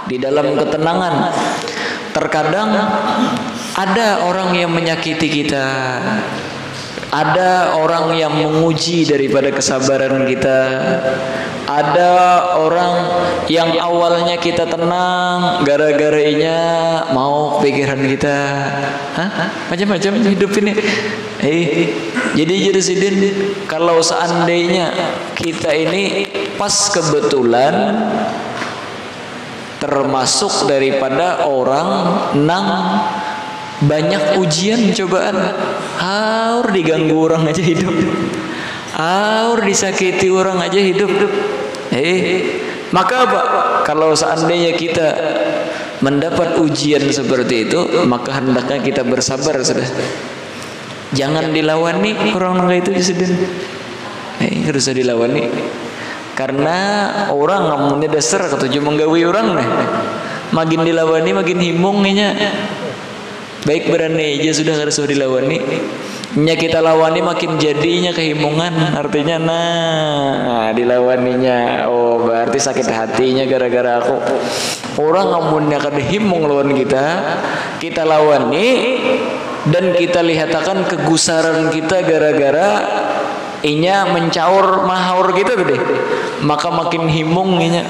di dalam ketenangan. Terkadang ada orang yang menyakiti kita, ada orang yang menguji daripada kesabaran kita, ada orang yang awalnya kita tenang, gara-garanya mau pikiran kita. Macam-macam hidup ini. Jadi Sidin, kalau seandainya kita ini pas kebetulan termasuk daripada orang nang banyak ujian cobaan, haur diganggu orang aja hidup, haur disakiti orang aja hidup. Maka apa? Kalau seandainya kita mendapat ujian seperti itu, maka hendaknya kita bersabar sudah. Jangan dilawani orang itu Sidin. Harus dilawani. Karena orang ngamunnya dasar ketujuh menggawi orang nih. Makin dilawani makin himungnya. Baik berani aja sudah harus dilawani. Nya kita lawani makin jadinya kehimungan. Artinya dilawaninya. Oh berarti sakit hatinya gara-gara aku. Orang ngamunnya kada himung lawan kita lawani dan kita lihatakan kegusaran kita gara-gara inya mencaur mahaur gitu gede, maka makin himung inya.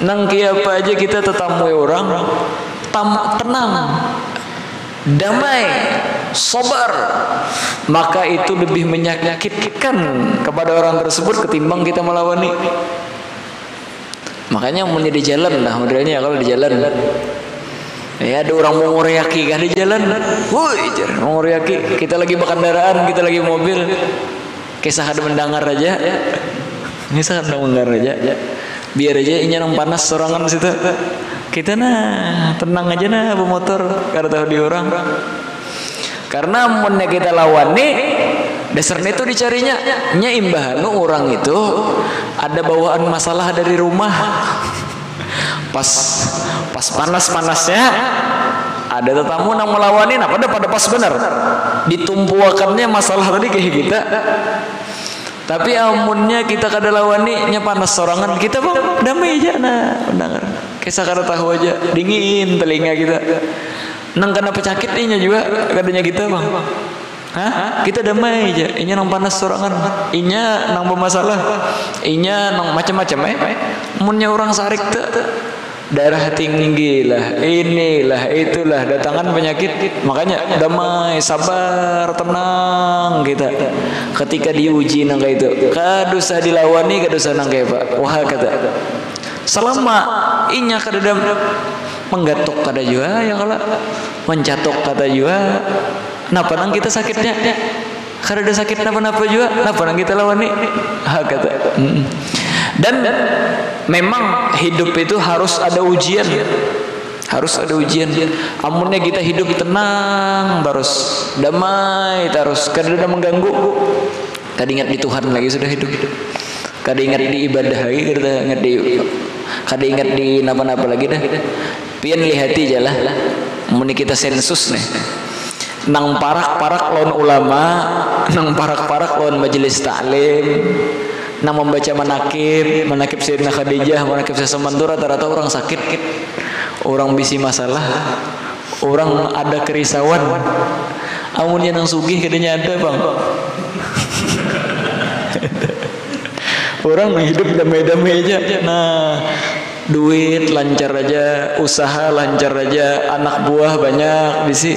Nang apa aja kita tetamui orang tenang, damai, sabar, maka itu lebih menyakitkan kepada orang tersebut ketimbang kita melawani. Makanya mau di jalan lah modelnya, kalau di jalan ya ada orang mau ngoriaki kan di jalan, woi mau ngoriaki, kita lagi berkendaraan, kita lagi mobil, kisah ada mendengar aja, kisah ada mendengar aja, biar aja ini yang panas sorangan situ, kita tenang aja pemotor, kada tahu di orang, karena munnya kita lawani, dasarnya itu dicarinya, imbahan orang itu ada bawaan masalah dari rumah, pas panas-panasnya ada tetamu nang melawani, pada pas benar ditumpuakannya masalah tadi kayak kita. Tapi amunnya kita kada lawani nya panas sorangan, kita bang damai aja mendengar. Kisah kada tahu aja, dingin telinga kita. Nang kena penyakit inya juga kadanya kita bang. Kita damai aja. Inya nang panas sorangan, inya nang bermasalah, inya nang macam-macam munnya orang sarik tuh darah tinggi lah, inilah itulah, datangan penyakit. Makanya damai, sabar, tenang kita ketika diuji nang kayak itu. Kadosa dilawani, kadosa nang kayak Pak. Wah kata selama inya kada menggatok kada juga ya, kalau mencatok kada juga. Napa nang kita sakitnya? Kada ada sakit napa-napa juga. Napa nang kita lawani? Kata. Dan memang hidup itu harus ada ujian, harus ada ujian. Amunnya kita hidup tenang terus, damai terus, kada ada mengganggu, kada ingat di Tuhan lagi sudah hidup, kada ingat di ibadah lagi, kada ingat di napa-napa lagi dah. Pian lihati jalah, amunnya kita sensus nih, nang parak-parak lawan ulama, nang parak-parak lawan majelis taklim, nang membaca manakib Sayyidina Khadijah, manakib Sasamandur, rata-rata orang sakit, orang bisi masalah, orang ada kerisauan. Amunnya nang sugih kadanya ada bang. Orang hidup damai-damai aja. Duit lancar aja, usaha lancar aja, anak buah banyak bisi.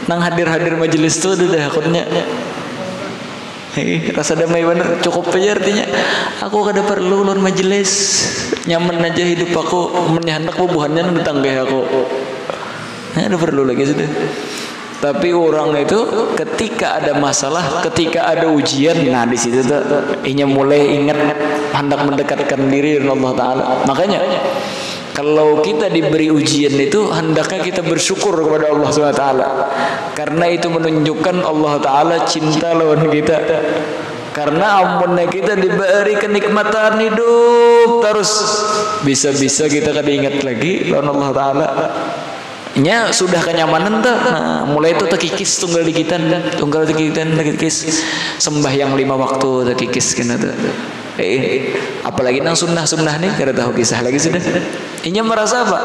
Nang hadir-hadir majelis tuh udah akunnya. Rasa damai bener, cukup aja artinya. Aku kada perlu lawan majelis, nyaman aja hidup aku, menyandak bubuhannya datang kayak aku. Ada perlu lagi sudah. Tapi orang itu ketika ada masalah, ketika ada ujian, di situ tuh inya mulai ingat hendak mendekatkan diri dengan Allah Taala. Makanya kalau kita diberi ujian itu hendaknya kita bersyukur kepada Allah SWT, karena itu menunjukkan Allah Ta'ala cinta lawan kita. Karena amunnya kita diberi kenikmatan hidup terus, bisa-bisa kita kada ingat lagi lawan Allah Ta'ala. Nya sudah kenyamanan tuh, mulai itu terkikis tunggal terkikis sembahyang 5 waktu terkikis kena tuh. Apalagi nang sunnah nih kada tahu kisah lagi sudah. Inya merasa apa?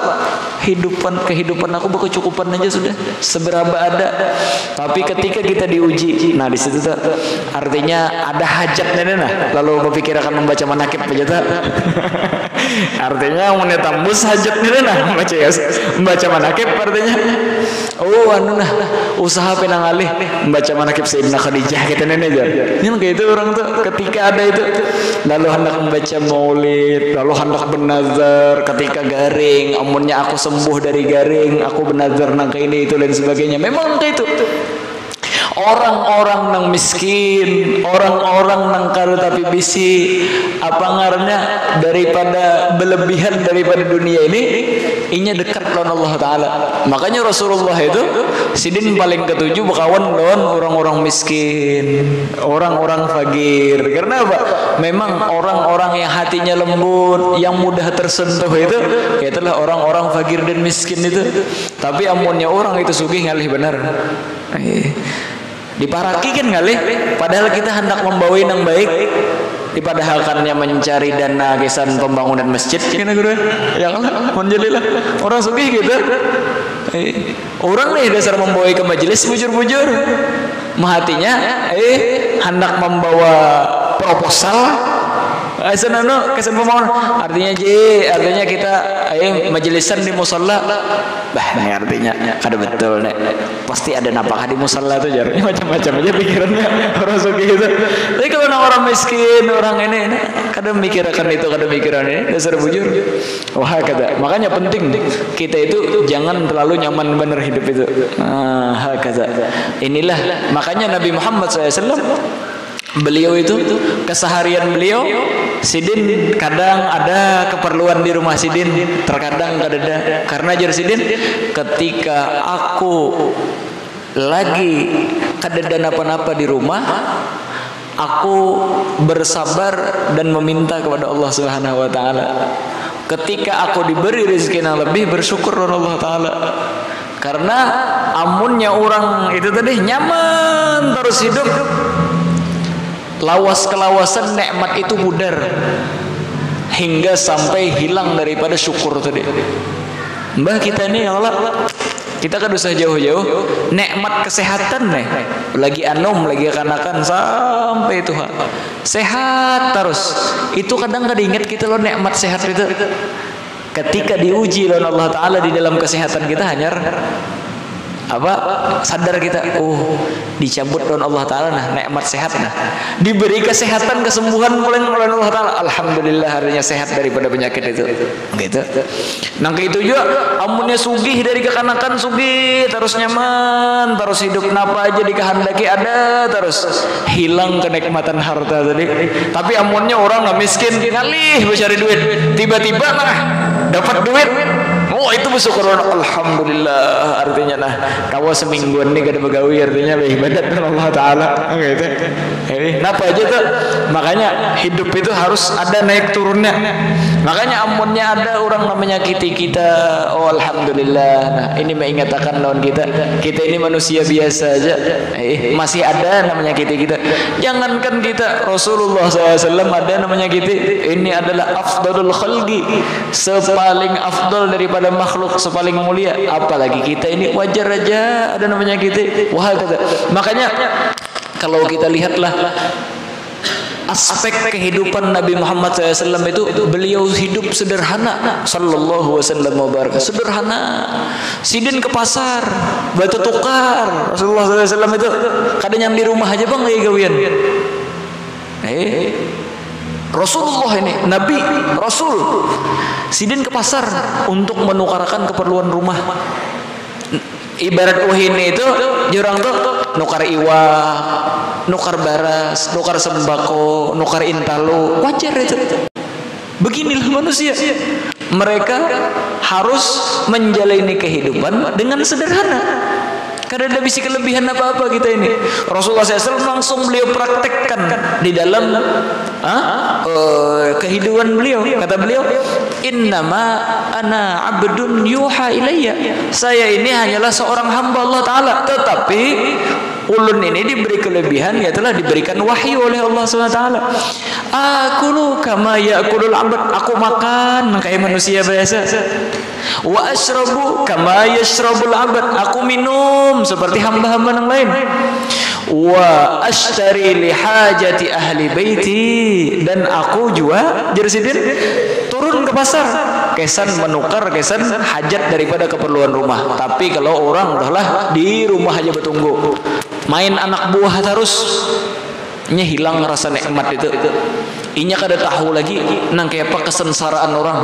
Kehidupan aku berkecukupan aja sudah, seberapa ada. Tapi ketika kita diuji, nah di situ tuh artinya ada hajatnya nah. Lalu berpikir akan membaca manakib aja tuh. Artinya mau tembus hajatnya nah membaca manakib artinya. Oh anu nah usaha penang alih membaca manakib Sayyidina Khadijah kita nenek aja. Ini kayak itu orang tuh ketika ada itu lalu hendak membaca maulid, lalu hendak bernazar ketika garing, amunnya aku sembuh dari garing, aku bernazar nangka ini itu dan sebagainya. Memang kayak itu. Orang-orang nang miskin, orang-orang nang karu tapi bisi apa ngarannya daripada berlebihan daripada dunia ini, inya dekat lawan Allah Taala. Makanya Rasulullah itu sidin paling ketujuh berkawan lawan orang-orang miskin, orang-orang fakir. Karena apa? Memang orang-orang yang hatinya lembut, yang mudah tersentuh itu, itulah orang-orang fakir dan miskin itu. Tapi amunnya orang itu sugih ngalih benar. Diparaki kan ngalih, padahal kita hendak membawa yang baik, dipadahalkannya mencari dana gesan pembangunan masjid. Gimana guru? Ya Allah, menjelilah orang sugih gitu. Orang nih dasar membawa ke majelis bujur-bujur, mahatinya hendak membawa proposal. Kesan pembangunan artinya kita majelisan di musalla. Bah, ini artinya kada betul nek. Pasti ada napakah di musalla tuh jar. Macam-macam aja pikirannya orang sugih itu. Tapi kalau orang miskin, orang ini kada mikirkan itu, kada mikiran ini dasar bujur. Wah kata. Makanya penting kita itu jangan terlalu nyaman bener hidup itu. Kata. Inilah makanya Nabi Muhammad SAW beliau itu keseharian beliau sidin kadang ada keperluan di rumah sidin, terkadang kada ada. Karena jar sidin ketika aku lagi kada ada napa-napa di rumah, aku bersabar dan meminta kepada Allah Subhanahu wa taala. Ketika aku diberi rezeki yang lebih, bersyukur kepada Allah taala. Karena amunnya orang itu tadi nyaman terus hidup, lawas kelawasan nikmat itu pudar hingga sampai hilang daripada syukur tadi. Mbah kita ini ya Allah, kita kan usah jauh-jauh nikmat kesehatan nih, lagi anom lagi kanakan sampai itu sehat terus. Itu kadang kada ingat kita loh nikmat sehat itu. Ketika diuji oleh Allah Taala di dalam kesehatan kita hanyar apa sadar kita dicabut oleh Allah Taala nah nikmat sehat nah diberi kesehatan kesembuhan oleh Allah Taala, alhamdulillah harinya sehat daripada penyakit itu gitu. Nah itu juga amunnya sugih dari kekanakan sugih terus nyaman terus hidup napa aja dikehendaki ada terus hilang kenikmatan harta tadi. Tapi amunnya orang nggak miskin ngalih mencari duit tiba-tiba nah dapat duit. Oh itu bersyukur alhamdulillah artinya nah kamu semingguan nih gak ada begawi artinya beribadat dengan Allah Taala gitu. Napa aja tuh makanya hidup itu harus ada naik turunnya. Makanya amunnya ada orang menyakiti kita, oh alhamdulillah. Nah ini mengingatkan lawan kita ini manusia biasa aja, masih ada namanya menyakiti kita. Jangankan kita, Rasulullah SAW ada namanya menyakiti. Ini adalah afdalul khalqi, sepaling afdal daripada makhluk, sepaling mulia. Apalagi kita ini wajar aja ada namanya menyakiti. Wah kata. Makanya kalau kita lihatlah aspek kehidupan Nabi Muhammad SAW itu beliau hidup sederhana sallallahu wasallam wabarakatuh, sederhana. Sidin ke pasar batu tukar Rasulullah SAW itu kadang yang di rumah aja bang lagi gawian. Rasulullah ini Nabi Rasul sidin ke pasar untuk menukarkan keperluan rumah. Ibarat wahini itu jurang tuh nukar iwak, nukar baras, nukar sembako, nukar intalu, wajar itu. Beginilah manusia. Mereka harus menjalani kehidupan dengan sederhana. Karena ada bisi kelebihan apa-apa kita ini. Rasulullah SAW langsung beliau praktekkan di dalam kehidupan beliau. Kata beliau, innama ana abdun yuha ilayya. Saya ini hanyalah seorang hamba Allah Ta'ala, tetapi Ulun ini diberi kelebihan, ya telah diberikan wahyu oleh Allah SWT. Akulu kama ya'kulul 'abd, aku makan kayak manusia biasa. Wa asyrabu kama yashrabul 'abd, aku minum seperti hamba-hamba yang lain. Wa ashtari li hajati ahli baiti, dan aku juga jersidin turun ke pasar kesan menukar kesan hajat daripada keperluan rumah. Tapi kalau orang udahlah di rumah aja bertunggu, main anak buah terus, nya hilang rasa nikmat itu. Inya kada tahu lagi nang kayak apa kesengsaraan orang.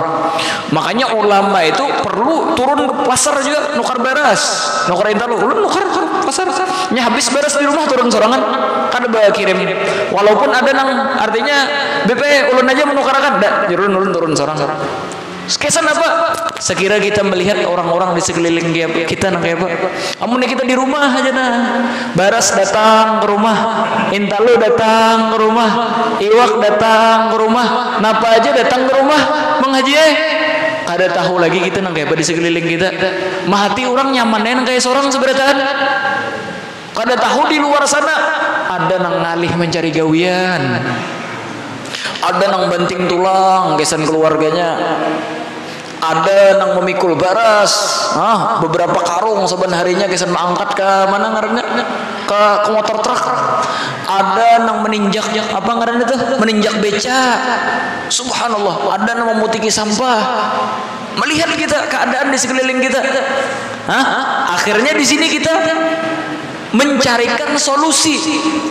Makanya ulama itu perlu turun ke pasar juga nukar beras, nukar intalu, ulun nukar pasar. Nya habis beras di rumah turun sorangan, kada bawa kirim. Walaupun ada nang artinya BP ulun aja menukarkan, dak ulun turun sorangan. Kesan apa? Sekira kita melihat orang-orang di sekeliling kita nang kayak apa? Amun kita di rumah aja nah. Baras datang ke rumah, intalu datang ke rumah, iwak datang ke rumah, napa aja datang ke rumah, menghaji kada tahu lagi kita nang kayak apa di sekeliling kita. Mahati orang nyamannya nang kayak seorang seberataan. Kada tahu di luar sana ada nang ngalih mencari gawian. Ada nang banting tulang kesan keluarganya. Ada nang memikul baras, beberapa karung saban harinya kesan mengangkat ke mana ngarannya, ke motor truk. Ada nang meninjak apa ngarannya tuh, meninjak beca. Subhanallah. Ada nang memutiki sampah. Melihat kita keadaan di sekeliling kita, akhirnya di sini kita mencarikan solusi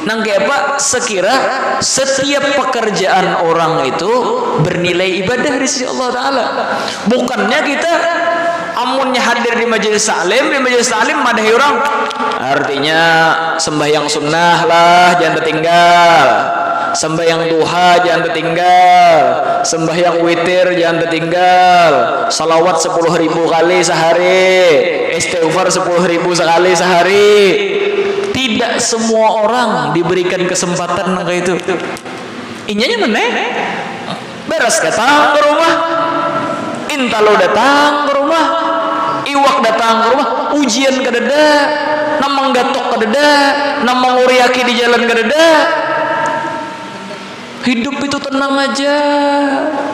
nang kayak apa, sekira setiap pekerjaan orang itu bernilai ibadah di sisi Allah Ta'ala. Bukannya kita amunnya hadir di majelis taklim madahi orang, artinya sembahyang sunnah lah jangan tertinggal, sembahyang duha jangan tertinggal, sembahyang witir jangan tertinggal, salawat 10.000 kali sehari, istighfar 10.000 sekali sehari. Tidak semua orang diberikan kesempatan kayak itu. Inyanya mana? Beres datang ke rumah, intalo datang ke rumah, iwak datang ke rumah, ujian kadeda, namang gatok kadeda, namang uriaki di jalan kadeda. Hidup itu tenang aja,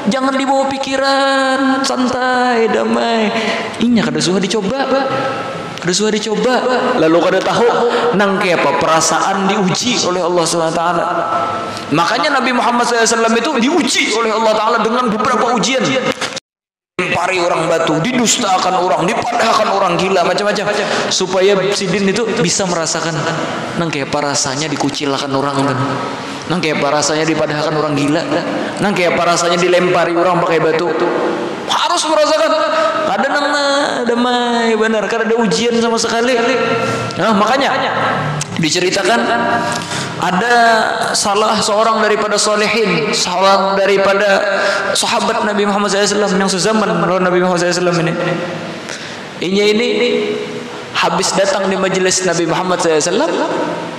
jangan dibawa pikiran, santai, damai. Inya kada suha dicoba, lalu kada tahu nang kayak apa perasaan diuji oleh Allah SWT. Makanya Nabi Muhammad SAW itu diuji oleh Allah Ta'ala dengan beberapa ujian. Pari orang batu, didustakan orang, dipadahkan orang, gila macam-macam, supaya sidin itu bisa merasakan nang kayak apa rasanya dikucilkan orang, nang kayak apa rasanya dipadahkan orang gila, nang kayak apa rasanya dilempari orang pakai batu. Harus merasakan. Ada nang damai benar, karena ada ujian sama sekali. Nah, makanya diceritakan ada salah seorang daripada solehin, seorang daripada sahabat Nabi Muhammad SAW yang sezaman lawan Nabi Muhammad SAW ini habis datang di majelis Nabi Muhammad SAW,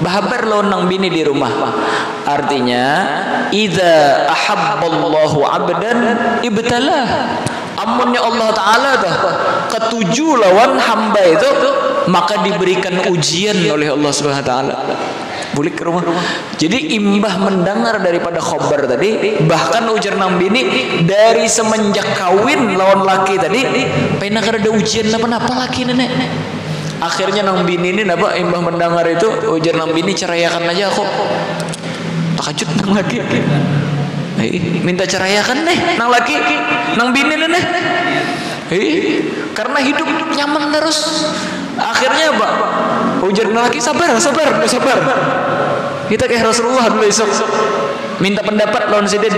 bahabar lawan nang bini di rumah. Artinya idza ahabballahu 'abdan ibtalah. Amunnya Allah Ta'ala dah ketujuh lawan hamba itu, maka diberikan ujian oleh Allah Subhanahu Wa Ta'ala. Boleh ke rumah. Jadi imbah mendengar daripada khobar tadi, bahkan ujar nang bini dari semenjak kawin lawan laki tadi, pernah ada ujian apa-apa laki nenek. Akhirnya nang bini ini napa imbah mendengar itu ujar nang bini ceraikan aja aku. Takjub nang laki. Minta ceraikan deh nang laki, nang bini neh. Karena hidup nyaman terus. Akhirnya apa? Ujar nang laki sabar. Kita kayak Rasulullah dulu esok minta pendapat lawan sidin.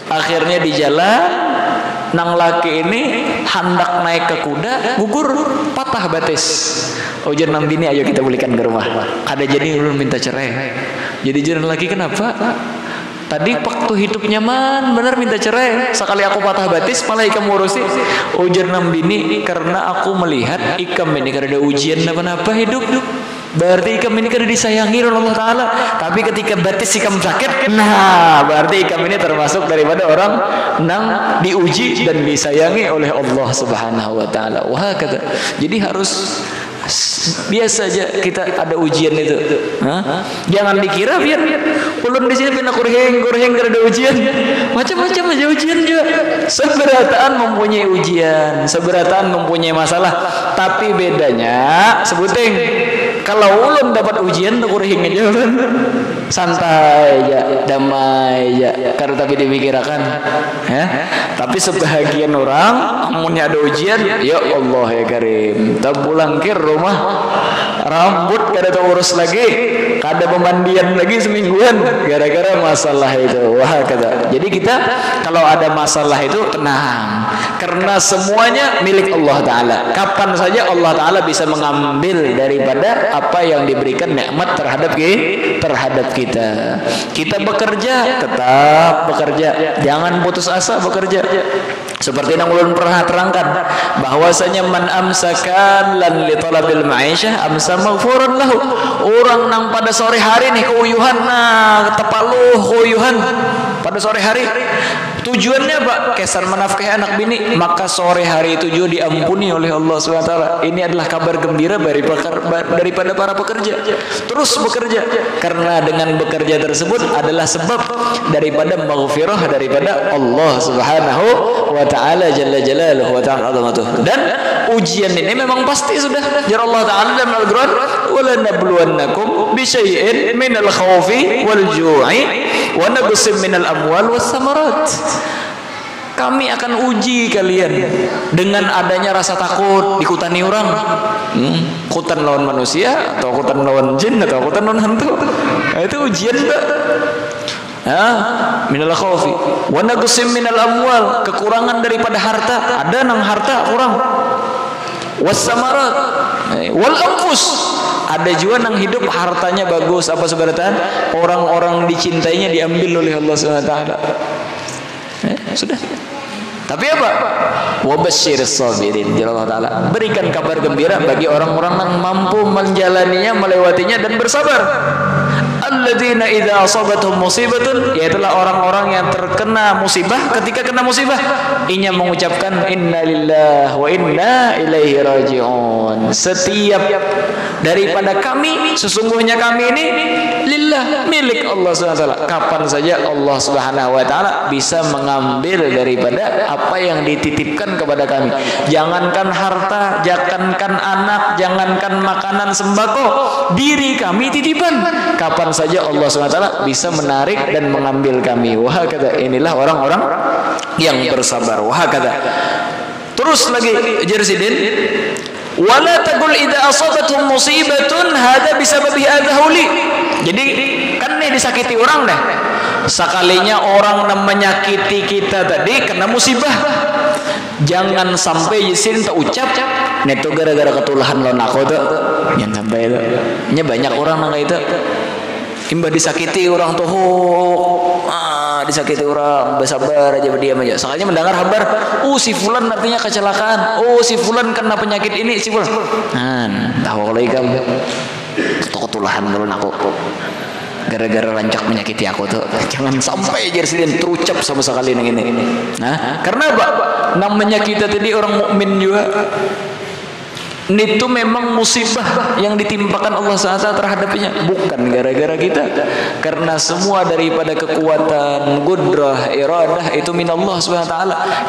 Akhirnya di jalan nang laki ini hendak naik ke kuda, gugur patah batis. Ujar nang bini, ayo kita balikan ke rumah. Kada jadi ulun minta cerai. Jadi jalan laki kenapa? Tadi waktu hidup nyaman, benar minta cerai. Sekali aku patah batis, malah ikam ngurusi. Ujar nang bini, karena aku melihat ikam ini kada ada ujian apa-apa hidup. Berarti ikam ini kada disayangi oleh Allah Ta'ala. Tapi ketika batis ikam sakit, nah berarti ikam ini termasuk daripada orang nang diuji dan disayangi oleh Allah Subhanahu Wa Ta'ala. Wah kata. Jadi harus Biasa aja kita ada ujian itu. Jangan dikira biar ulun di sini pindah kurheng karena ada ujian. Macam-macam aja ujian juga. Seberataan mempunyai ujian, seberataan mempunyai masalah. Tapi bedanya sebuting kalau ulun dapat ujian tuh kurheng aja ulun. Santai aja, damai aja. Karena tapi dipikirkan, ya. Tapi sebahagian orang amunnya ada ujian, ya Allah ya Karim. Tak pulang ke rumah, rambut kada terurus lagi, kada pemandian lagi semingguan gara-gara masalah itu. Wah kata. Jadi kita kalau ada masalah itu tenang, karena semuanya milik Allah Taala. Kapan saja Allah Taala bisa mengambil daripada apa yang diberikan nikmat terhadap kita. Kita bekerja, tetap bekerja. Jangan putus asa bekerja. Seperti yang ulun pernah terangkan, bahwasanya man amsakan lan li talabil ma'isyah amsa maghfuran lahu. Orang nang pada sore hari nih keuyuhan, tepaluh keuyuhan pada sore hari. Tujuannya apa? Kesan menafkahi anak bini, maka sore hari itu juga diampuni oleh Allah SWT. Ini adalah kabar gembira daripada para pekerja. Terus bekerja, karena dengan bekerja tersebut adalah sebab daripada maghfirah daripada Allah Subhanahu wa Ta'ala jalla jalaluhu wa ta'ala azamatuh. Dan ujian ini memang pasti sudah jar Allah Ta'ala dalam Al-Quran, wala nabluwannakum bisyai'in minal khawfi wal ju'i wa naqsim minal amwal was samarat. Kami akan uji kalian dengan adanya rasa takut dikutani orang. Kutan lawan manusia atau kutan lawan jin atau kutan lawan hantu. Nah, itu ujian tak? Minal khawfi wa naqsim minal amwal, kekurangan daripada harta, ada nang harta kurang. Was samarat wal anfus, ada juga nang hidup hartanya bagus, apa seberatan orang-orang dicintainya diambil oleh Allah SWT. Sudah. Tapi apa? Wabasyiris sabirin, Allah Ta'ala berikan kabar gembira bagi orang-orang yang mampu menjalaninya, melewatinya dan bersabar. Alladzina idza asabatuhum musibatun, yaitulah orang-orang yang terkena musibah. Ketika kena musibah, inya mengucapkan innalillahi wa inna ilaihi raji'un. Setiap daripada kami, sesungguhnya kami ini lillah, milik Allah SWT. Kapan saja Allah Subhanahu wa Ta'ala bisa mengambil daripada apa yang dititipkan kepada kami. Jangankan harta, jangankan anak, jangankan makanan sembako, diri kami titipan. Kapan saja Allah SWT bisa menarik dan mengambil kami. Wah kata, inilah orang-orang yang bersabar. Wah kata. Terus lagi Jersidin, wala taqul idza asabatuhum musibatun hadza bisababi adhuli. Jadi kan nih disakiti orang dah. Sekalinya orang menyakiti kita tadi kena musibah, jangan sampai jisin tak ucap neto gara-gara ketulahan lawan aku tuh. Jangan sampai itu. Nya banyak orang nang itu. Imba disakiti orang tuh, disakiti orang, bersabar aja, berdiam aja. Sekalinya mendengar kabar, si fulan artinya kecelakaan, si fulan kena penyakit ini, si fulan. Tahu kalau ikam ketulahan kalau aku gara-gara rancak menyakiti aku tuh. Jangan sampai Jersidin terucap sama sekali yang ini. Karena apa? Namanya kita tadi orang mukmin juga. Itu memang musibah yang ditimpakan Allah SWT terhadapnya, bukan gara-gara kita. Karena semua daripada kekuatan, gudrah, iradah itu minallah SWT.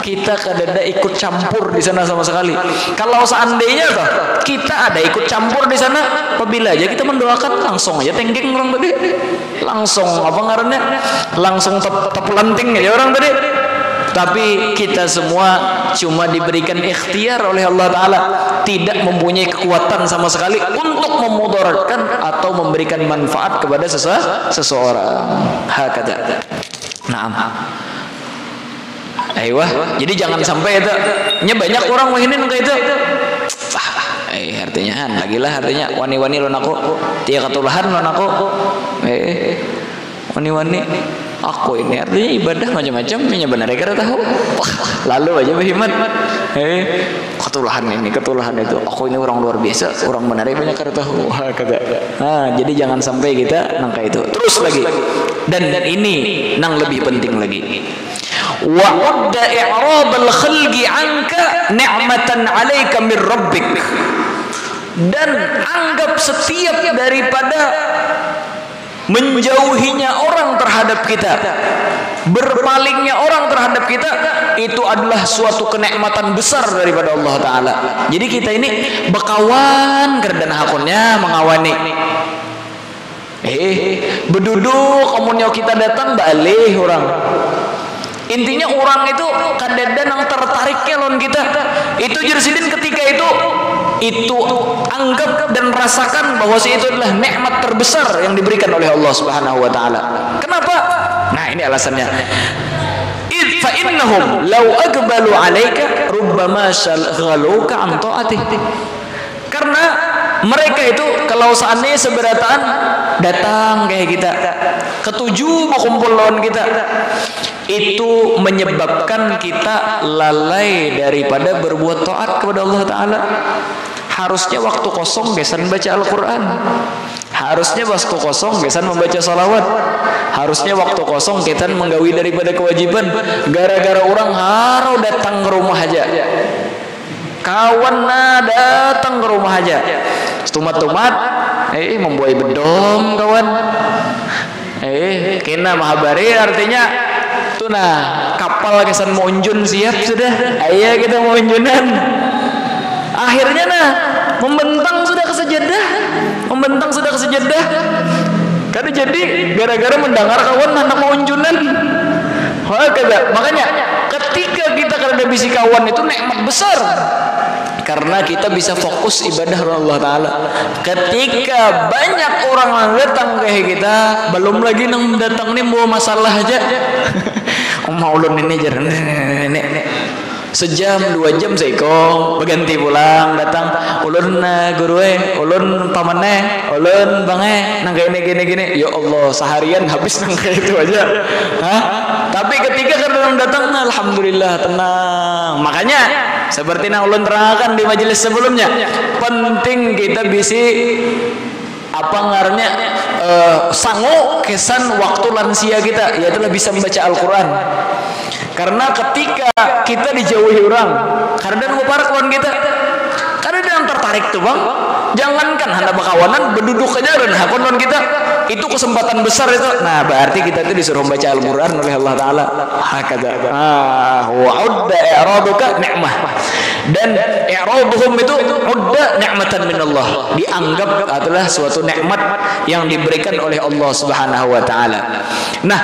Kita kadang ikut campur di sana sama sekali. Kalau seandainya toh kita ada ikut campur di sana, apabila aja kita mendoakan langsung aja tenggeng orang tadi, langsung apa ngarannya, langsung tepelanting aja orang tadi. Tapi kita semua cuma diberikan ikhtiar oleh Allah Ta'ala, tidak mempunyai kekuatan sama sekali untuk memudaratkan atau memberikan manfaat kepada seseorang. Hakata. Naam. Aiyah. Jadi jangan sampai itu. Nya banyak orang wahinin kayak itu. Artinya lagilah artinya wani-wani lon aku, dia ketulahan lon aku. Wani-wani aku ini artinya ibadah macam-macam, punya benar kira tahu. Lalu aja berhimat. Ketulahan ini, ketulahan itu. Aku ini orang luar biasa, orang benar banyak kira tahu. Jadi jangan sampai kita nangka itu. Terus lagi. Dan ini nang lebih penting lagi. Wa udda i'rabal khalqi 'anka ni'matan 'alaika min rabbik. dan anggap setiap daripada menjauhinya orang terhadap kita, berpalingnya orang terhadap kita, itu adalah suatu kenikmatan besar daripada Allah Ta'ala. Jadi kita ini bekawan kerdan hakunnya mengawani beduduk amunnya kita datang balik orang. Intinya orang itu kadang-kadang yang tertariknya lawan kita. Itu jersidin ketika itu anggap dan rasakan bahwa itu adalah nikmat terbesar yang diberikan oleh Allah Subhanahu wa taala. Kenapa? Nah, ini alasannya. Fa innahum law aqbalu 'alaika rubbama shaghaluka an ta'atihi. Karena mereka itu kalau seandainya seberataan datang kayak kita, ketujuh mau kumpul lawan kita, itu menyebabkan kita lalai daripada berbuat taat kepada Allah Ta'ala. Harusnya waktu kosong gesan baca Al-Quran, harusnya waktu kosong gesan membaca salawat, harusnya waktu kosong kita menggawi daripada kewajiban. Gara-gara orang harus datang ke rumah aja, kawan datang ke rumah aja, tumat-tumat membuai bedom kawan, kena mahabari artinya tuh nah kapal kesan monjun siap sudah, ayo kita monjunan. Akhirnya nah membentang sudah ke sejadah, karena jadi gara-gara mendengar kawan anak monjunan. Makanya ketika kita karena bisi kawan itu nikmat besar, karena kita bisa fokus ibadah Allah Ta'ala. Ketika banyak orang yang datang kayak kita, belum lagi nang datang nih bawa masalah aja. Mau ulun ini jalan nenek sejam 2 jam seiko berganti pulang datang ulun guru ulun pamane ulun bange nang gini ya Allah seharian habis nang kayak itu aja. Tapi ketika kadang datang alhamdulillah tenang. Makanya seperti yang ulun terangkan di majelis sebelumnya, penting kita bisa sanggup kesan waktu lansia kita, yaitu bisa membaca Al-Quran. Karena ketika kita dijauhi orang, karena mau para kawan kita, karena dia yang tertarik tuh bang, jangankan hendak berkawanan, berduduk aja dan kawan kita, itu kesempatan besar itu. Nah berarti kita itu disuruh membaca Al-Quran oleh Allah Ta'ala. Hakada. Wa'udda i'raduka ni'mah. Dan i'raduhum itu udda ni'matan min Allah, dianggap adalah suatu nikmat yang diberikan oleh Allah Subhanahu wa taala. Nah,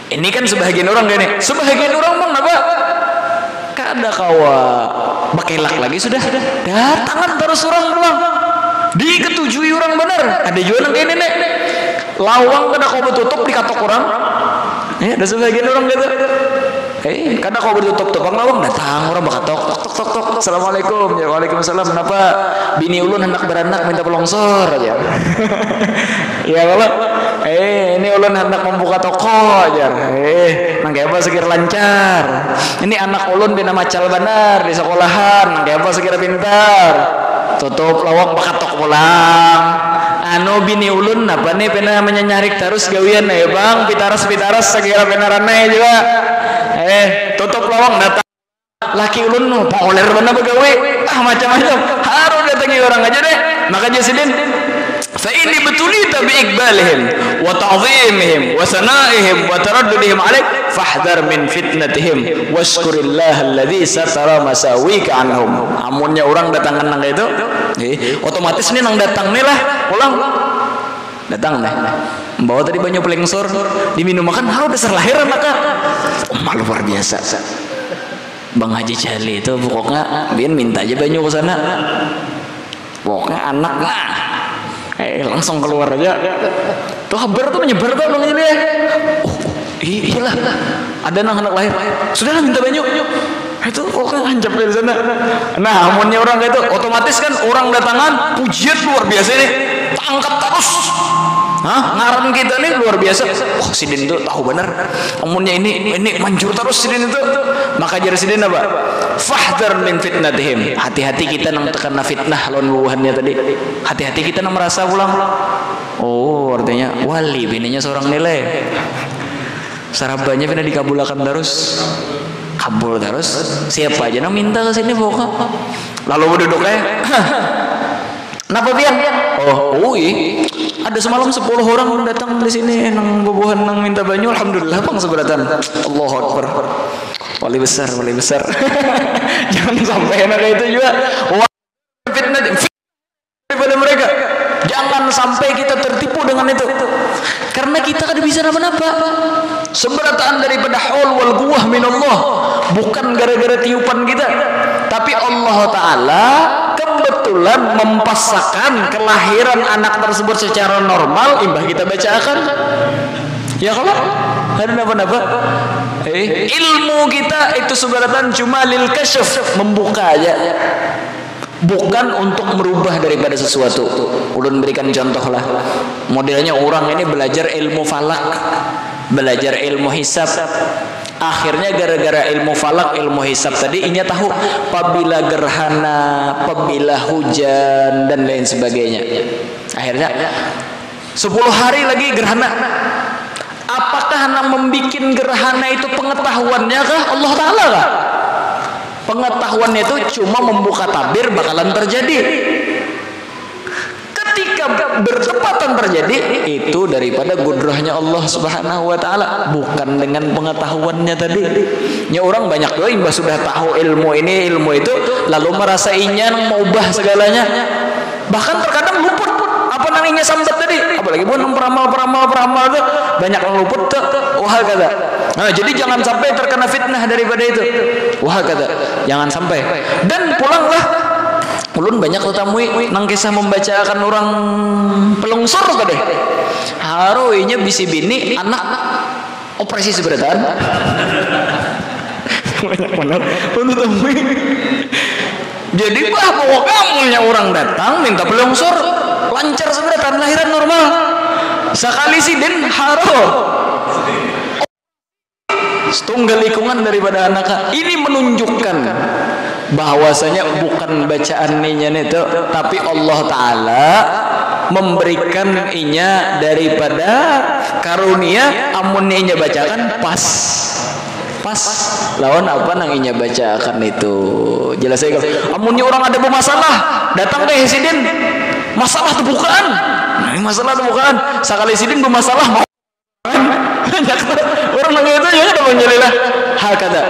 ini kan sebagian orang gini, sebagian orang bang apa? Kada kawa bakelak lagi sudah datangan terus orang doang. Diketujui orang benar. Ada juga yang ini nih. Lawang kada kau bertutup dikatok orang. Ada sebagian orang gitu. Karena kau bertutup topang lawang datang orang bakatok tok. Assalamualaikum. Ya waalaikumsalam. Kenapa bini ulun hendak beranak minta pelongsor aja. Ya kalau ini ulun hendak membuka toko aja. Nangke apa sekira lancar. Ini anak ulun bina macal benar di sekolahan. Nangke apa sekira pintar. Tutup lawang bakatok pulang. Bini ulun apa nih pena menyanyarik terus gawian ya bang pitaras sekira penarannya juga. Tutup lawang datang laki ulun pauler mana begawe macam-macam harus datangi orang aja deh. Maka jasidin fa ini betulita bi iqbalihim wa ta'zimihim wa sana'ihim wa taraddudihim alaik fahdhar min fitnatihim washkurillah alladzi satara masawika anhum. Amunnya orang datangan nang itu otomatis nih nang datang nih lah pulang datang nih bawa tadi banyak pelengsor diminum makan harus dasar lahir maka luar biasa. Bang Haji Cali itu pokoknya biar minta aja banyak ke sana, pokoknya anak langsung keluar aja tuh kabar tuh menyebar tuh bang ini iyalah ada anak lahir sudahlah minta banyak itu pokoknya hancap dari sana. Nah amunnya orang kayak itu otomatis kan orang datangan pujian luar biasa ini tangkap terus. Ngaran kita nih luar biasa. Sidin itu tahu benar. Amunnya ini manjur terus sidin itu. Maka jadi sidin apa? Fahdhar min fitnatihim. Hati-hati kita nang terkena fitnah lawan buahannya tadi. Hati-hati kita nang merasa pulang. Oh artinya wali bininya seorang nilai. Sarabanya pernah dikabulkan terus. Kabul terus. Siapa aja nang minta ke sini pokok. Lalu duduknya Napa pian? Oh, iya. Ada semalam 10 orang datang di sini nang bobohan nang minta banyu, alhamdulillah bang seberatan. Allahu Akbar. Wali besar. Jangan sampai anak itu juga fitnah daripada mereka. Jangan sampai kita tertipu dengan itu. Karena kita kada bisa napa-napa. Seberatan daripada haul wal quwwah minallah, bukan gara-gara tiupan kita, tapi Allah Ta'ala kebetulan mempasakan kelahiran anak tersebut secara normal, imbah kita bacakan. Ya kalau ada napa-napa, ilmu kita itu seberatan cuma lil kasyf, membuka aja, bukan untuk merubah daripada sesuatu. Ulun berikan contoh lah, modelnya orang ini belajar ilmu falak, belajar ilmu hisab, akhirnya gara-gara ilmu falak, ilmu hisab tadi inya tahu apabila gerhana, apabila hujan dan lain sebagainya. Akhirnya 10 hari lagi gerhana. Apakah yang membuat gerhana itu pengetahuannya kah? Allah Ta'ala kah? Pengetahuannya itu cuma membuka tabir bakalan terjadi. Ketika bertepatan terjadi, itu daripada gudrahnya Allah Subhanahu wa Ta'ala, bukan dengan pengetahuannya tadi. Ya orang banyak doa imbah sudah tahu ilmu ini, ilmu itu, lalu merasa ingin mau ubah segalanya. Bahkan terkadang luput apa namanya sambat tadi, apalagi pun peramal itu banyak yang luput tuh. Wah kata. Nah, jadi jangan sampai terkena fitnah daripada itu. Wah kata, jangan sampai. Dan pulanglah. Ulun banyak ketemui nang kisah membacakan orang pelungsur tadi. Haroinya bisi bini anak operasi seberatan. Banyak benar. Untuk temui. Jadi bahwa kamunya orang datang minta pelungsur, lancar seberatan, lahiran normal. Sekali sidin haro. Setunggal lingkungan daripada anak. Ini menunjukkan bahwasanya bukan bacaan inya itu, tapi Allah Ta'ala memberikan inya daripada karunia, amun inya bacakan pas lawan apa nang inya bacakan itu. Jelas saya amunnya orang ada bermasalah datang ke Sidin, masalah terbukaan. Nah, masalah terbukaan sekali Sidin bermasalah mau orang lagi itu ya udah menyelilah hal kata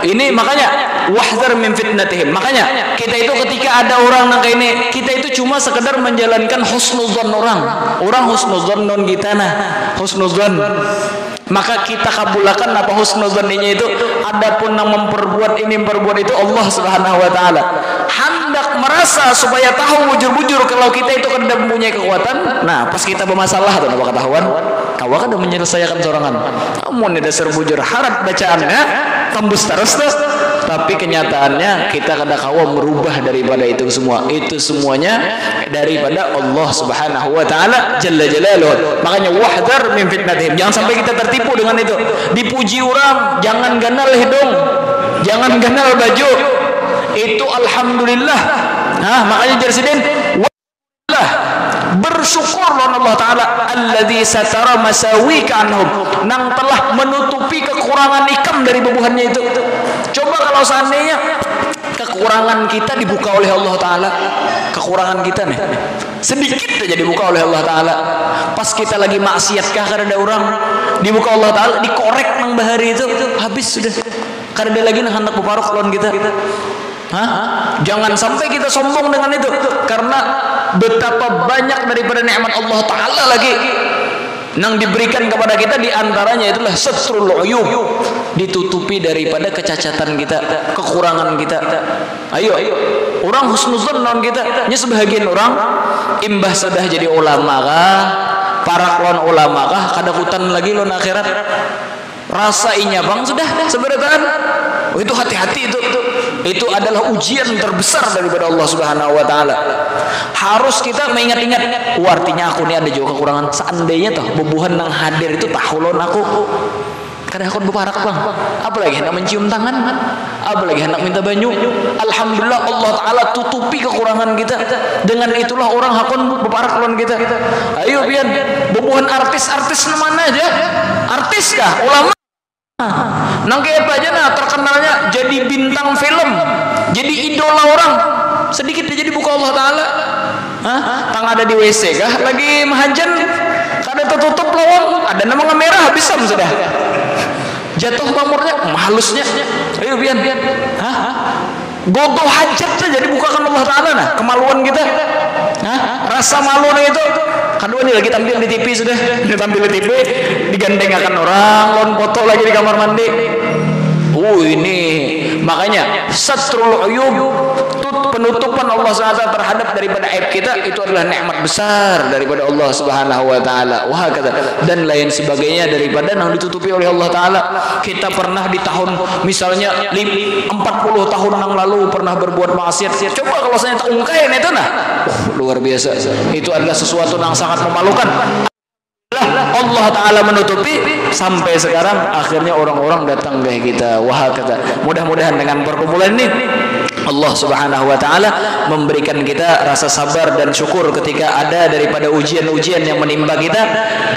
ini. Makanya wahdhar min fitnatihim. Makanya kita itu ketika ada orang nang ini, kita itu cuma sekedar menjalankan husnuzon orang husnuzon non kita nah husnuzon, maka kita kabulakan apa husnuzonnya itu. Adapun yang memperbuat ini memperbuat itu Allah Subhanahu wa Ta'ala hendak merasa supaya tahu bujur-bujur kalau kita itu kada mempunyai kekuatan. Nah pas kita bermasalah atau apa ketahuan kawan kada menyelesaikan sorangan, amun dasar bujur harap bacaannya tembus terus tuh, tapi kenyataannya kita kada kawa merubah daripada itu semua. Itu semuanya daripada Allah Subhanahu wa Ta'ala jalla jalaluhu. Makanya wahdhar min fitnatihim, jangan sampai kita tertipu dengan itu. Dipuji orang jangan ganal hidung, jangan ganal baju, itu alhamdulillah. Nah makanya Jersidin bersyukur Allah Ta'ala alladzi satara masawika anhum, nang telah menutupi kekurangan ikam dari bebuhannya itu. Coba kalau seandainya kekurangan kita dibuka oleh Allah Ta'ala, kekurangan kita nih sedikit aja dibuka oleh Allah Ta'ala, pas kita lagi maksiat kah kada ada orang dibuka Allah Ta'ala, dikorek nang bahari itu habis sudah kada ada lagi nang hendak beparok lawan kita. Jangan sampai kita sombong dengan itu, karena betapa banyak daripada nikmat Allah Ta'ala lagi yang diberikan kepada kita, diantaranya itulah satrul uyub, ditutupi daripada kecacatan kita, kekurangan kita. Ayo orang husnuzon non kita nya sebahagian orang imbah sudah jadi ulama kah, para kawan ulama kah, kada hutan lagi lon akhirat rasa inya bang sudah seberatan. Oh, itu hati-hati itu adalah ujian terbesar daripada Allah Subhanahu wa Ta'ala. Harus kita mengingat-ingat, artinya aku ini ada juga kekurangan. Seandainya toh bebuhan nang hadir itu tahulon aku kadang aku beparak bang, apalagi hendak mencium tangan, apalagi hendak minta banyu. Alhamdulillah Allah Ta'ala tutupi kekurangan kita. Dengan itulah orang hakun beparak lawan kita. Ayo pian bebuhan artis-artis mana aja, artis kah, ulama nang kayak apa aja nah terkenalnya jadi bintang film, jadi idola orang, sedikit dia jadi buka Allah Ta'ala. Hah? Tang ada di WC kah? Lagi mahajan kada tertutup lawang, ada nama merah habis sudah. Jatuh pamornya, halusnya. Ayo bian. Hah? Gogo hajat saja dibukakan Allah Ta'ala nah, kemaluan kita. Hah? Rasa malu nah itu. Kedua nih lagi tampil di TV sudah. Ini tampil di TV, digandeng akan orang, lon foto lagi di kamar mandi. Ini makanya satrul uyub, penutupan Allah SWT terhadap daripada aib kita itu adalah nikmat besar daripada Allah Subhanahu wa taala. Wah kata dan lain sebagainya daripada yang ditutupi oleh Allah Taala. Kita pernah di tahun misalnya 40 tahun yang lalu pernah berbuat maksiat. Coba kalau saya ungkain itu nah, luar biasa. Itu adalah sesuatu yang sangat memalukan. Allah Ta'ala menutupi sampai sekarang akhirnya orang-orang datang ke kita. Wah kata mudah-mudahan dengan perkumpulan ini Allah Subhanahu wa taala memberikan kita rasa sabar dan syukur ketika ada daripada ujian-ujian yang menimpa kita.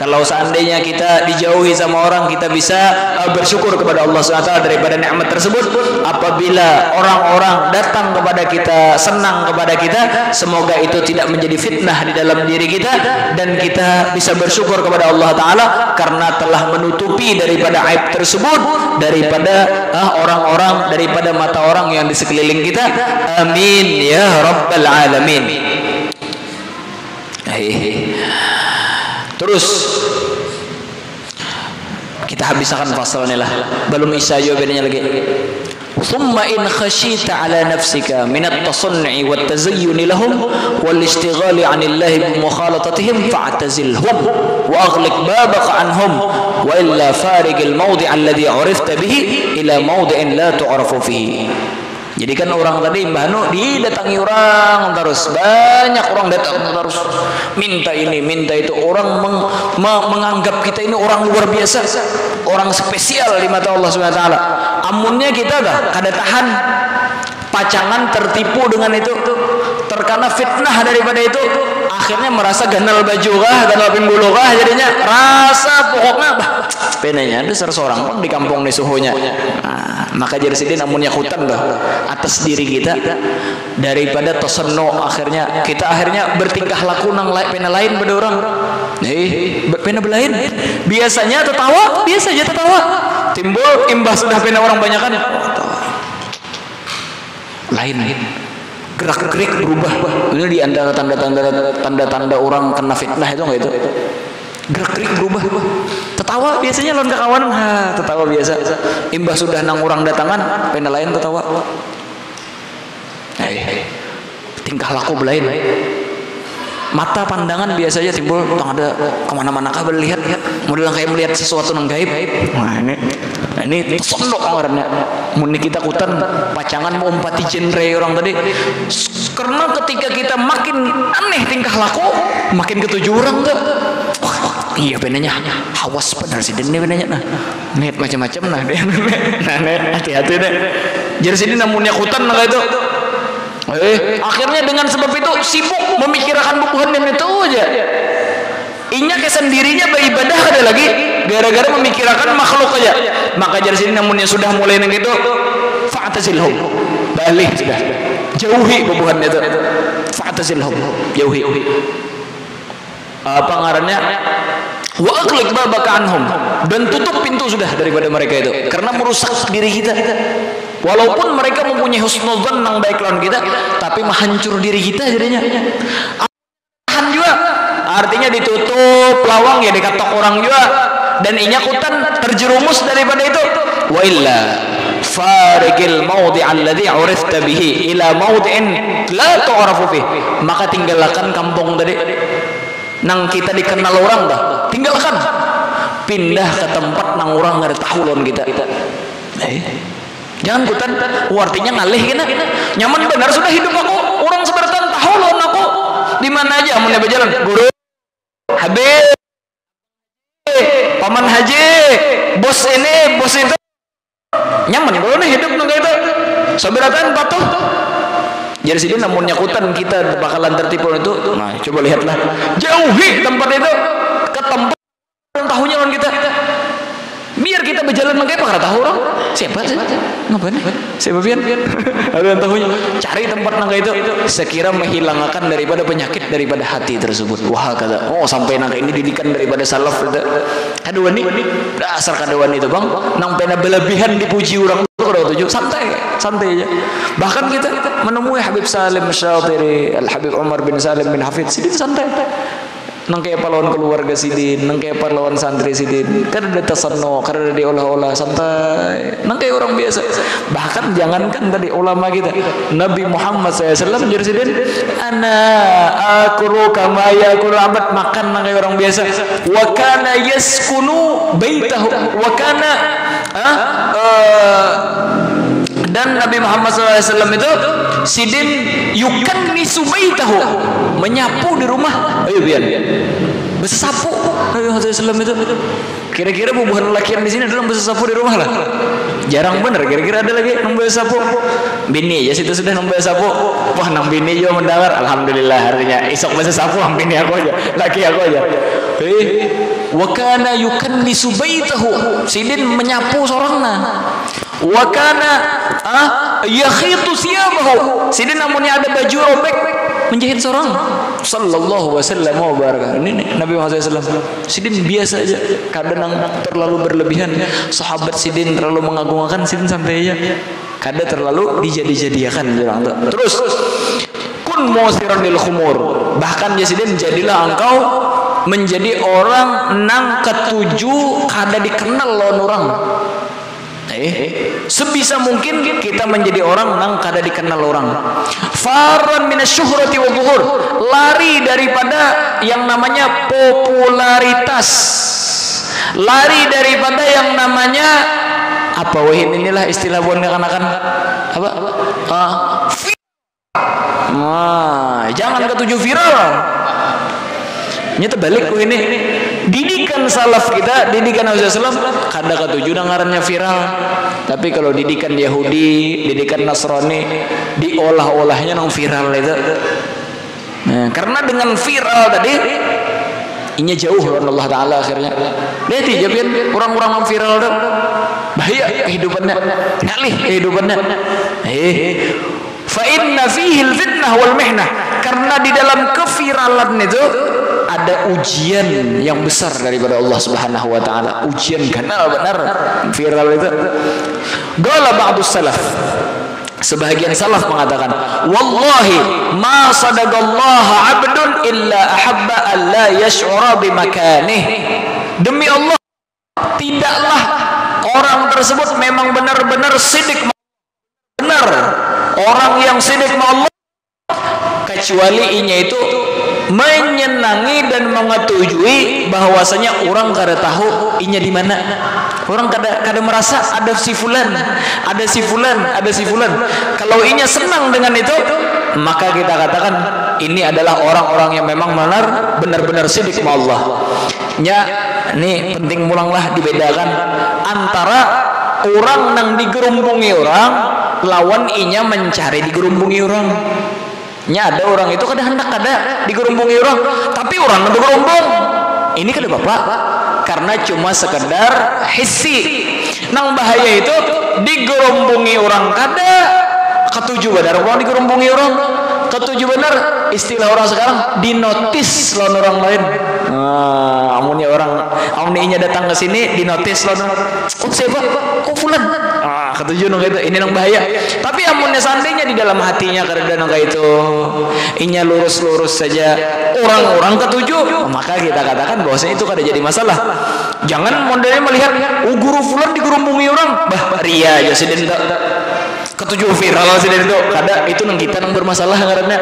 Kalau seandainya kita dijauhi sama orang, kita bisa bersyukur kepada Allah Subhanahu wa taala daripada nikmat tersebut. Apabila orang-orang datang kepada kita, senang kepada kita, semoga itu tidak menjadi fitnah di dalam diri kita dan kita bisa bersyukur kepada Allah taala karena telah menutupi daripada aib tersebut daripada orang-orang, daripada mata orang yang di sekeliling kita. Amin ya rabbal alamin. Terus kita habiskan fasalnya lah, belum isa jawabannya lagi. Thumma in khashita ala nafsika min at-tasannu'i wat tazayyun lahum wal ishtighali 'anillahi bi mukhalatatihim fa'tazilhum wa aghliq babaka anhum wa illa farigil mawdi' alladhi 'urifta bihi ila mawdi'in la tu'rafu fihi. Jadi kan orang tadi Mbah Nu didatangi orang terus, banyak orang datang terus minta ini minta itu, orang menganggap kita ini orang luar biasa, orang spesial di mata Allah Subhanahu wa taala. Amunnya kita dah kada tahan, pacangan tertipu dengan itu, terkena fitnah daripada itu, akhirnya merasa ganal baju kah, ganal pimbulu kah, jadinya rasa pokoknya penanya ada seorang pun di kampung di suhunya. Maka jadi sini namunnya hutan dah atas diri kita daripada tosenno, akhirnya kita bertingkah laku nang pena lain pada orang. Pena belain biasanya tertawa, biasa aja tertawa, timbul imbas sudah pena orang banyakan lain gerak-gerik berubah. Ini di antara tanda-tanda orang kena fitnah itu enggak itu? Gerak-gerik berubah. Tertawa biasanya lawan kawan, tertawa biasa. Imbah sudah nang orang datangan, pena lain tertawa. Tingkah laku belain. Mata pandangan biasanya timbul tang ada kemana-mana kah melihat, model kayak melihat sesuatu yang gaib. Nah ini sondok ngarannya. Mun kita kutan pacangan mau umpati genre orang tadi. Karena ketika kita makin aneh tingkah laku, makin ketujuh orang tuh. Iya benarnya hawas benar sih dan benarnya nah net macam-macam nah dia hati-hati deh. Jadi sini namunnya kutan nah itu. Akhirnya dengan sebab itu sibuk memikirkan bukuan yang itu aja. Inya kesendirinya beribadah ada lagi gara-gara memikirkan makhluk aja. Maka jadi sini namunnya sudah mulai nang itu fa'tazilhum, balik sudah jauhi bukuan itu. Fa'tazilhum, jauhi. Apa ngarannya? Wa aghliq babaka anhum, dan tutup pintu sudah daripada mereka itu karena merusak diri kita. Walaupun mereka mempunyai husnudzon nang baik lawan kita, tapi menghancur diri kita jadinya. Tahan juga, artinya ditutup lawang ya dikatok orang juga, dan inyakutan terjerumus daripada itu. Wa illa farigil mawdi' alladhi 'urifta bihi ila mawdi'in la tu'rafu fihi, maka tinggalkan kampung tadi nang kita dikenal orang dah, tinggalkan, pindah ke tempat nang orang nggak tahu lawan kita. Jangan kutan, artinya ngalih kita, nyaman benar sudah hidup aku, orang seberatan tahu lawan aku, di mana aja amunnya berjalan, guru, habib, paman haji, bos ini, bos itu, nyaman kalau nih hidup nang itu, seberatan patuh. Jadi sini namun nyakutan kita bakalan tertipu itu. Nah, coba lihatlah, jauhi tempat itu ke tempat yang tahunya orang kita. Biar kita berjalan nang kayak para tahu orang. Siapa sih? Ngapain? Siapa pian? Ada yang tahunya. Cari tempat nang itu sekira menghilangkan daripada penyakit daripada hati tersebut. Wah kata, oh sampai nang ini didikan daripada salaf itu. Kaduan ini dasar kaduan itu bang. Nang pena berlebihan dipuji orang itu kalau tujuh santai aja. Bahkan kita menemui Habib Salim Syatiri, Al Habib Umar bin Salim bin Hafidz, sidin santai. Nang kayak pahlawan keluarga sidin, nang kayak pahlawan santri sidin, kan ada tasanno, kan ada diolah-olah santai, nang kayak orang biasa. Bahkan jangankan tadi ulama kita, Nabi Muhammad SAW jadi sidin, ana akulu kama yakulu abad, makan nang kayak orang biasa. Wa kana yaskunu baitahu, wa kana dan Nabi Muhammad SAW itu sidin yukannisu baitahu, menyapu di rumah. Ayo biar bersapu. Nabi Muhammad SAW itu kira-kira bubuhan lelakian di sini adalah bersapu di rumah lah. Jarang bener. Kira-kira ada lagi yang bersapu. Bini ya situ sudah yang bersapu. Wah nang bini juga mendengar. Alhamdulillah artinya isok bersapu nang bini aku aja, laki aku aja. Wa kana yukannisu baitahu, sidin menyapu sorangna. Wa kana yakhitu siyabahu, sidin namunnya ada baju robek menjahit sorang. Sallallahu wasallam wa baraka. Ini Nabi Muhammad SAW. Sidin biasa aja, kadang terlalu berlebihan. Sahabat sidin terlalu mengagungkan, sidin santai aja. Kadang terlalu dijadi-jadiakan. Terus kun musiran lil khumur, bahkan ya sidin jadilah engkau menjadi orang nang ketujuh kada dikenal lawan orang. Sebisa mungkin kita menjadi orang nang kada dikenal orang. Faran minasyuhrati wa buhur, lari daripada yang namanya popularitas, lari daripada yang namanya apa wahin, inilah istilah buat kanak-kanak apa jangan ketujuh viral. Nyata balik ini didikan salaf kita, didikan Nabi SAW kada ketujuh ngarannya viral. Tapi kalau didikan Yahudi, didikan Nasrani, diolah-olahnya nang viral itu. Nah, karena dengan viral tadi inya jauh dari Allah Taala akhirnya. Lihat aja pian orang-orang yang viral itu bahaya kehidupannya, ngalih kehidupannya. Fa inna fihi al-fitnah wal mihnah, karena di dalam keviralan itu ada ujian yang besar daripada Allah Subhanahu wa taala. Ujian kenal benar viral itu. Qala ba'dus salaf, sebahagian salaf mengatakan, wallahi ma sadaqallaha 'abdun illa ahabba an la yash'ura bi makanih. Demi Allah, tidaklah orang tersebut memang benar-benar sidik, benar orang yang sidik sama Allah, kecuali inya itu menyenangi dan mengetujui bahwasanya orang kada tahu inya di mana. Orang kada merasa ada si fulan, ada si fulan, ada si fulan. Kalau inya senang dengan itu, maka kita katakan ini adalah orang-orang yang memang benar-benar sidik sama Allah. Nya, ini penting mulanglah dibedakan antara orang nang digerumbungi orang lawan inya mencari digerumbungi orang. Nya ada orang itu kada hendak kada digerumbungi orang, tapi orang yang digerumbung ini kada bapak, karena cuma sekedar hissi. Nang bahaya itu digerumbungi orang kada ketujuh benar orang digerumbungi orang, ketujuh benar istilah orang sekarang dinotis lawan orang lain. Amunnya orang amunnya datang ke sini dinotis lawan, oh siapa, oh fulan, ketujuh nang itu ini nang bahaya. Tapi amunnya seandainya di dalam hatinya kada nang itu inya lurus-lurus saja orang-orang ketujuh, maka kita katakan bahwasanya itu kada jadi masalah. Jangan modelnya melihat guru fulan digerumbungi orang, bah ria aja sidin ketujuh viral sidin itu kada, itu nang kita nang bermasalah ngarannya.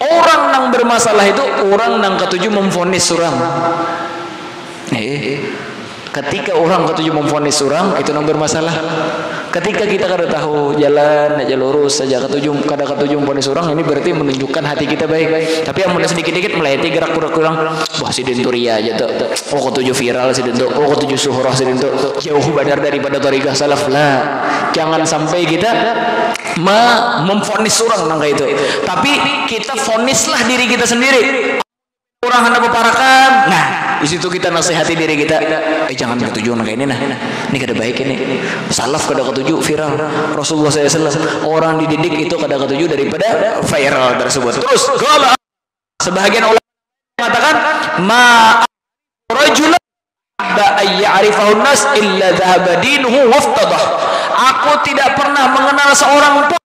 Orang nang bermasalah itu orang nang ketujuh memvonis orang. Ketika orang ketujuh memvonis orang, itu nang bermasalah. Ketika kita kada tahu jalan aja lurus saja ketujuh memvonis orang, ini berarti menunjukkan hati kita baik. Tapi yang sedikit-sedikit melewati gerak kurang, wah si denturia aja tuh. Oh ketujuh viral si dentu, oh ketujuh suhroh si dentu. Jauh benar daripada tariqah salaf lah. Jangan sampai kita memvonis orang nang itu. Tapi kita vonislah diri kita sendiri. Orang hendak memparakan. Nah, Di situ kita nasihati diri kita, jangan ketujuh kayak ini nah. Ini kada baik ini. Salaf kada ketujuh viral. Rasulullah SAW orang dididik itu kada ketujuh daripada viral tersebut. Terus kalau sebagian ulama mengatakan ma rajul ya'rifahu nas illa dhahaba dinuhu waftadah. Aku tidak pernah mengenal seorang pun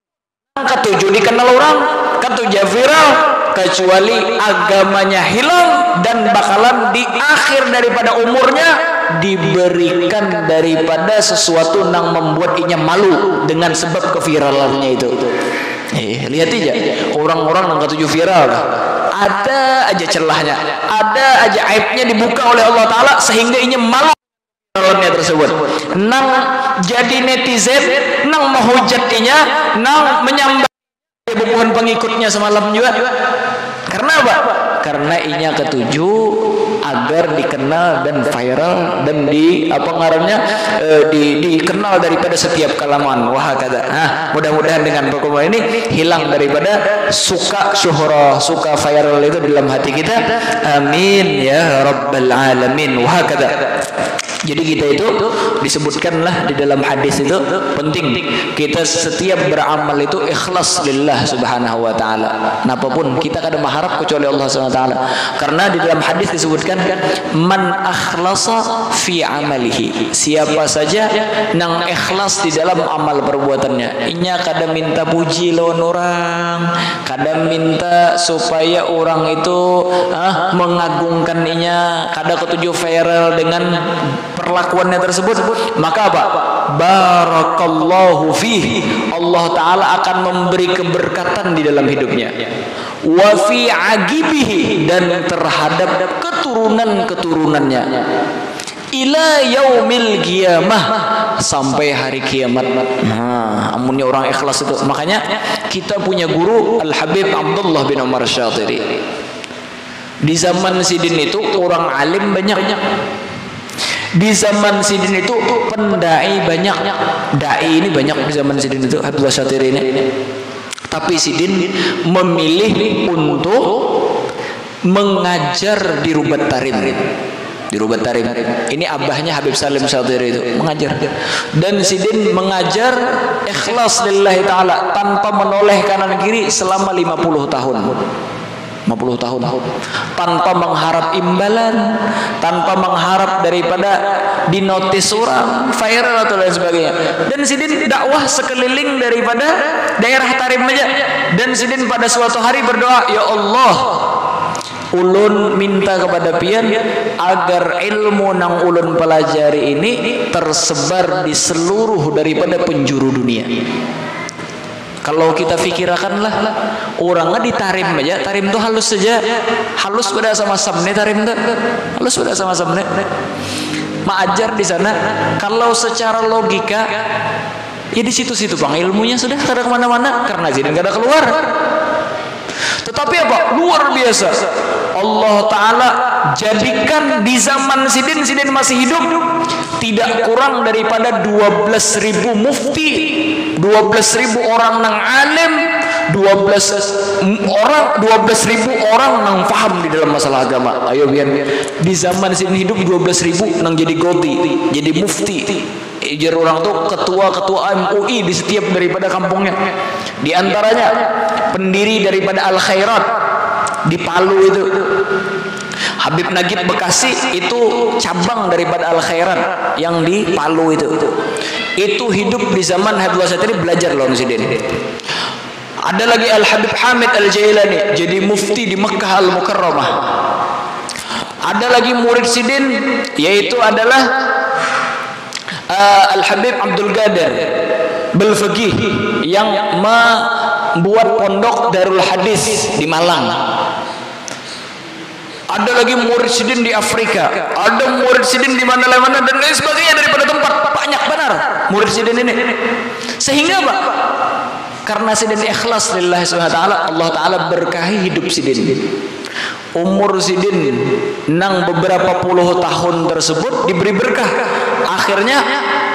ketujuh dikenal orang, ketujuh viral, kecuali agamanya hilang dan bakalan di akhir daripada umurnya diberikan daripada sesuatu yang membuat inya malu dengan sebab keviralannya itu. Lihat aja orang-orang yang ketujuh viral, ada aja celahnya, ada aja aibnya dibuka oleh Allah Ta'ala sehingga inya malu viralnya tersebut. Nang jadi netizen, nang menghujatinya, nang menyambar bubuhan pengikutnya semalam juga. Karena apa? Karena inya ketujuh agar dikenal dan viral dan dikenal daripada setiap kalangan. Wah kata. Nah, mudah-mudahan dengan perkumpulan ini hilang daripada suka syuhrah, suka viral itu dalam hati kita. Amin ya rabbal alamin. Wah kata. Jadi kita itu disebutkanlah di dalam hadis itu penting kita setiap beramal itu ikhlas lillah subhanahu wa ta'ala. Apapun kita kada mengharap kecuali Allah subhanahu wa ta'ala. Karena di dalam hadis disebutkan man akhlasa fi amalihi. Siapa saja yang ikhlas di dalam amal perbuatannya. Inya kada minta puji lawan orang, kada minta supaya orang itu mengagungkan inya, kada ketujuh viral dengan perlakuannya tersebut, maka apa? Barakallahu fihi. Allah Ta'ala akan memberi keberkatan di dalam hidupnya. Wa fi agibihi, dan terhadap keturunan-keturunannya. Ila yaumil qiyamah, sampai hari kiamat. Nah, amunnya orang ikhlas itu. Makanya kita punya guru Al-Habib Abdullah bin Umar Syatiri. Di zaman Sidin itu orang alim banyak. Di zaman Sidin itu pendai banyak. Dai ini banyak di zaman Sidin itu, Abdullah Syatiri ini. Tapi Sidin memilih untuk mengajar di Rubat Tarim. Di Rubat Tarim. Ini abahnya Habib Salim Syatiri itu mengajar. Dan Sidin mengajar ikhlas lillahi ta'ala tanpa menoleh kanan kiri selama 50 tahun. 50 tahun tanpa mengharap imbalan, tanpa mengharap daripada dinotis orang, viral atau lain sebagainya. Dan Sidin dakwah sekeliling daripada daerah Tarim aja. Dan Sidin pada suatu hari berdoa, ya Allah, ulun minta kepada pian agar ilmu nang ulun pelajari ini tersebar di seluruh daripada penjuru dunia. Kalau kita fikirakanlah orangnya di Tarim aja, Tarim tuh halus saja, halus pada sama samne Tarim tuh, halus pada sama samne. Maajar di sana, kalau secara logika, ya di situ-situ bang ilmunya sudah kada kemana-mana karena Sidin kada keluar. Tetapi apa? Luar biasa. Allah Ta'ala jadikan di zaman Sidin masih hidup tidak kurang daripada 12.000 mufti, 12.000 orang nang alim, 12.000 orang nang paham di dalam masalah agama. Ayo biar di zaman Sidin hidup 12.000 nang jadi goti, jadi mufti. Jadi orang tuh ketua-ketua MUI di setiap daripada kampungnya. Di antaranya pendiri daripada Al Khairat di Palu itu. Habib Nagib Bekasi itu cabang daripada Al Khairat yang di Palu itu. Itu hidup di zaman Habib Syatiri belajar lawan Sidin. Ada lagi Al Habib Hamid Al Jailani jadi mufti di Mekkah Al Mukarramah. Ada lagi murid Sidin yaitu adalah Al Habib Abdul Qadir Belfaqih yang membuat pondok Darul Hadis di Malang. Ada lagi murid Sidin di Afrika, ada murid Sidin di mana-mana dan lain sebagainya daripada tempat banyak benar murid Sidin ini. Sehingga apa? Karena Sidin ikhlas lillahi subhanahu wa ta'ala, Allah Ta'ala berkahi hidup Sidin. Umur Sidin nang beberapa puluh tahun tersebut diberi berkah. Akhirnya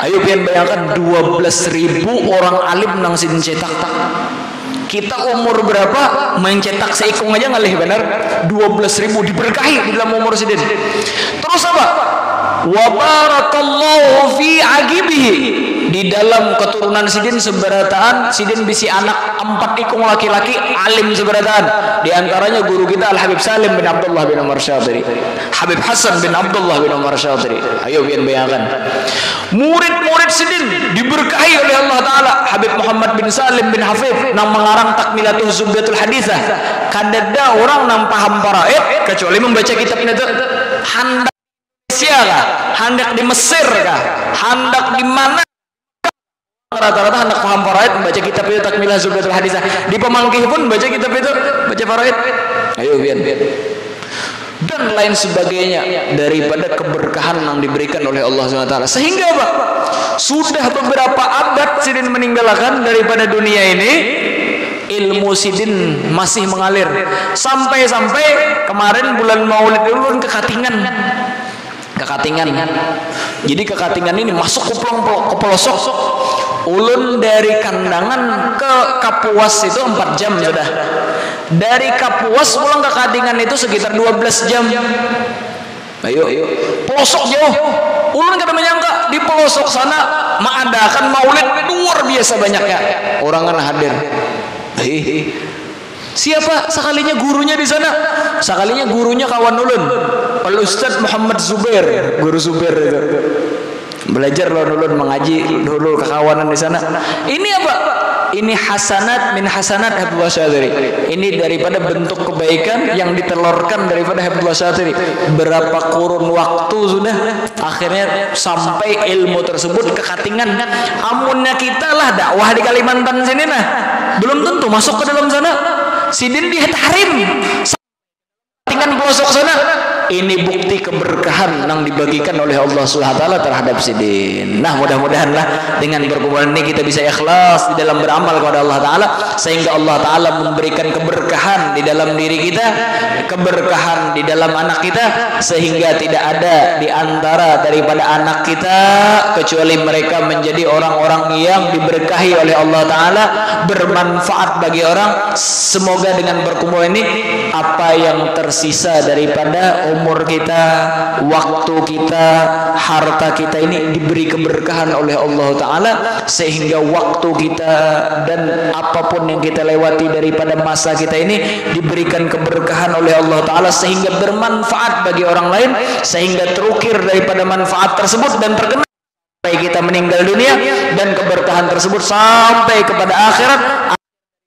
ayo pian bayangkan 12.000 orang alim nang Sidin cetak. Kita umur berapa mencetak seikung aja ngalih benar 12.000 diberkahi di dalam umur sidin. Terus apa? Wa barakallahu fi aqibihi, di dalam keturunan sidin seberataan sidin bisi anak 4 ikung laki-laki alim seberataan, di antaranya guru kita Al Habib Salim bin Abdullah bin Umar Syatiri, Habib Hasan bin Abdullah bin Umar Syatiri. Ayo biar bayangkan, murid-murid sidin diberkahi oleh Allah Ta'ala. Habib Muhammad bin Salim bin Hafif nang mengarang Takmilatul Zubdatul Hadithah, kadada orang nang paham faraid kecuali membaca kitabnya itu. Handak Malaysia kah? Handak di Mesir kah? Handak di mana? Rata-rata hendak paham faraid baca kitab itu Takmilah Zubdatul Hadithah. Di Pemangkih pun baca kitab itu, baca faraid. Ayo biar. Dan lain sebagainya daripada keberkahan yang diberikan oleh Allah SWT. Sehingga apa? Sudah beberapa abad sidin meninggalkan daripada dunia ini, ilmu sidin masih mengalir. Sampai-sampai kemarin bulan Maulid ulun ke Katingan. Jadi ke Katingan ini masuk ke pelosok. Ulun dari Kandangan ke Kapuas itu 4 jam sudah. Dari Kapuas pulang ke Katingan itu sekitar 12 jam. Ayo. Pelosok jauh. Ulun kada menyangka di pelosok sana mengadakan maulid luar biasa banyaknya. Orang kan hadir. Siapa sekalinya gurunya di sana? Sekalinya gurunya kawan ulun, Al Ustadz Muhammad Zubair, guru Zubair itu. Belajar ulun mengaji dulu kekawanan di sana. Ini apa? Ini hasanat min hasanat Habibullah Syatiri. Ini daripada bentuk kebaikan yang ditelurkan daripada Habibullah Syatiri. Berapa kurun waktu sudah akhirnya sampai ilmu tersebut ke Katingan. Amunnya kita lah dakwah di Kalimantan sini nah, belum tentu masuk ke dalam sana. Sidin dihatarim Katingan pelosok sana. Ini bukti keberkahan yang dibagikan oleh Allah SWT terhadap sidin. Nah, mudah-mudahanlah dengan perkumpulan ini kita bisa ikhlas di dalam beramal kepada Allah Ta'ala, sehingga Allah Ta'ala memberikan keberkahan di dalam diri kita, keberkahan di dalam anak kita, sehingga tidak ada di antara daripada anak kita kecuali mereka menjadi orang-orang yang diberkahi oleh Allah Ta'ala, bermanfaat bagi orang. Semoga dengan perkumpulan ini apa yang tersisa daripada umur kita, waktu kita, harta kita ini diberi keberkahan oleh Allah Ta'ala, sehingga waktu kita dan apapun yang kita lewati daripada masa kita ini diberikan keberkahan oleh Allah Ta'ala, sehingga bermanfaat bagi orang lain, sehingga terukir daripada manfaat tersebut dan terkena sampai kita meninggal dunia, dan keberkahan tersebut sampai kepada akhirat,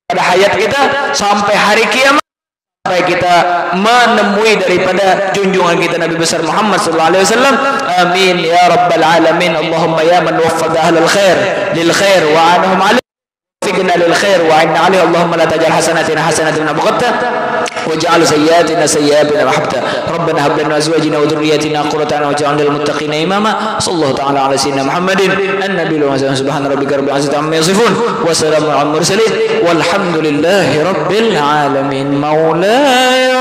pada hayat kita sampai hari kiamat, sampai kita menemui daripada junjungan kita Nabi besar Muhammad sallallahu alaihi wasallam. Amin ya rabbal alamin. Allahumma ya man waffaqa ahlal khair lil khair wa anhum alaihi وفقنا للخير وعنا عليه. اللهم لا تجعل حسناتنا حسنات من أبغضته واجعل سيئاتنا سيئات من محبته. ربنا هب لنا أزواجنا وذرياتنا قرة أعين واجعلنا للمتقين إماما. صلى الله تعالى على سيدنا محمد النبي الأمي. سبحان ربك رب العزة عما يصفون وسلام على المرسلين والحمد لله رب العالمين. مولاي